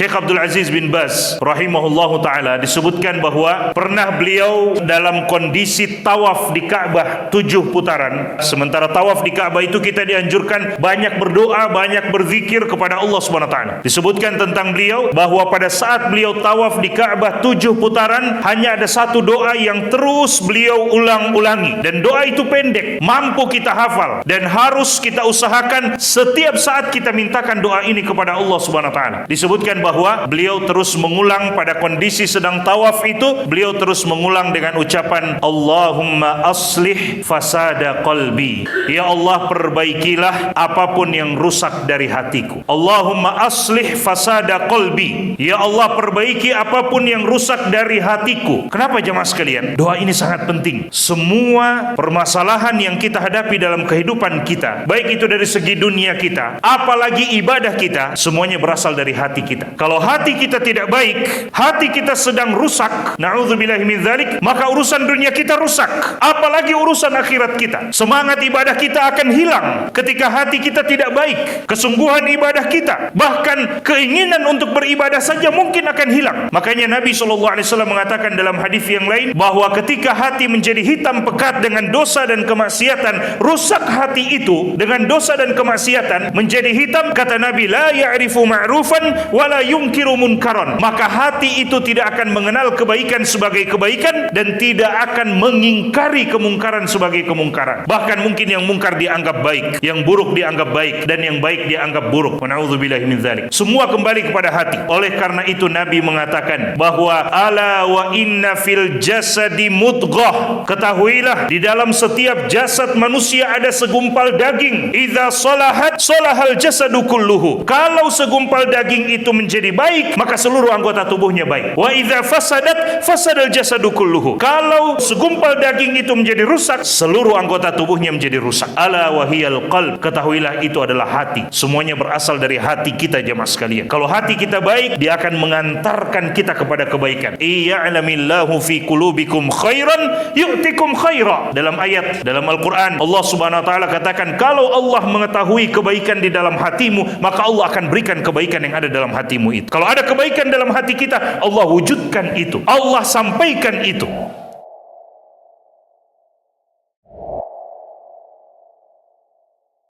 Syekh Abdul Aziz bin Baz rahimahullahu ta'ala disebutkan bahwa pernah beliau dalam kondisi tawaf di Ka'bah 7 putaran. Sementara tawaf di Ka'bah itu kita dianjurkan banyak berdoa, banyak berzikir kepada Allah Subhanahu wa ta'ala. Disebutkan tentang beliau bahwa pada saat beliau tawaf di Ka'bah 7 putaran, hanya ada satu doa yang terus beliau ulang-ulangi, dan doa itu pendek, mampu kita hafal, dan harus kita usahakan setiap saat kita mintakan doa ini kepada Allah Subhanahu wa ta'ala. Disebutkan bahwa beliau terus mengulang pada kondisi sedang tawaf itu, beliau terus mengulang dengan ucapan Allahumma aslih fasada qalbi, ya Allah perbaikilah apapun yang rusak dari hatiku. Allahumma aslih fasada qalbi, ya Allah perbaiki apapun yang rusak dari hatiku. Kenapa jemaah sekalian? Doa ini sangat penting. Semua permasalahan yang kita hadapi dalam kehidupan kita, baik itu dari segi dunia kita, apalagi ibadah kita, semuanya berasal dari hati kita. Kalau hati kita tidak baik, hati kita sedang rusak, na'udzubillahi min dzalik, maka urusan dunia kita rusak, apalagi urusan akhirat kita. Semangat ibadah kita akan hilang ketika hati kita tidak baik. Kesungguhan ibadah kita, bahkan keinginan untuk beribadah saja mungkin akan hilang. Makanya Nabi SAW mengatakan dalam hadis yang lain bahwa ketika hati menjadi hitam pekat dengan dosa dan kemaksiatan, rusak hati itu dengan dosa dan kemaksiatan menjadi hitam, kata Nabi, la ya'rifu ma'rufan wa la yunkiru munkaran, maka hati itu tidak akan mengenal kebaikan sebagai kebaikan dan tidak akan mengingkari kemungkaran sebagai kemungkaran. Bahkan mungkin yang mungkar dianggap baik, yang buruk dianggap baik, dan yang baik dianggap buruk. Wa na'udzubillahi min dzalik. Semua kembali kepada hati. Oleh karena itu Nabi mengatakan bahwa ala wa inna fil jasadi mudghah, ketahuilah di dalam setiap jasad manusia ada segumpal daging. Idza salahat salahal jasadu kulluhu, kalau segumpal daging itu menjadi baik, maka seluruh anggota tubuhnya baik. Wa idza fasadat fasadal jasadu kulluhu, kalau segumpal daging itu menjadi rusak, seluruh anggota tubuhnya menjadi rusak. Ala wahiyal qalb, ketahuilah itu adalah hati. Semuanya berasal dari hati kita jemaah sekalian. Kalau hati kita baik, dia akan mengantarkan kita kepada kebaikan. Iya'lamillahu fi qulubikum khairan yu'tikum khaira. Dalam ayat dalam Al-Quran, Allah Subhanahu wa ta'ala katakan, kalau Allah mengetahui kebaikan di dalam hatimu, maka Allah akan berikan kebaikan yang ada dalam hatimu itu. Kalau ada kebaikan dalam hati kita, Allah wujudkan itu, Allah sampaikan itu.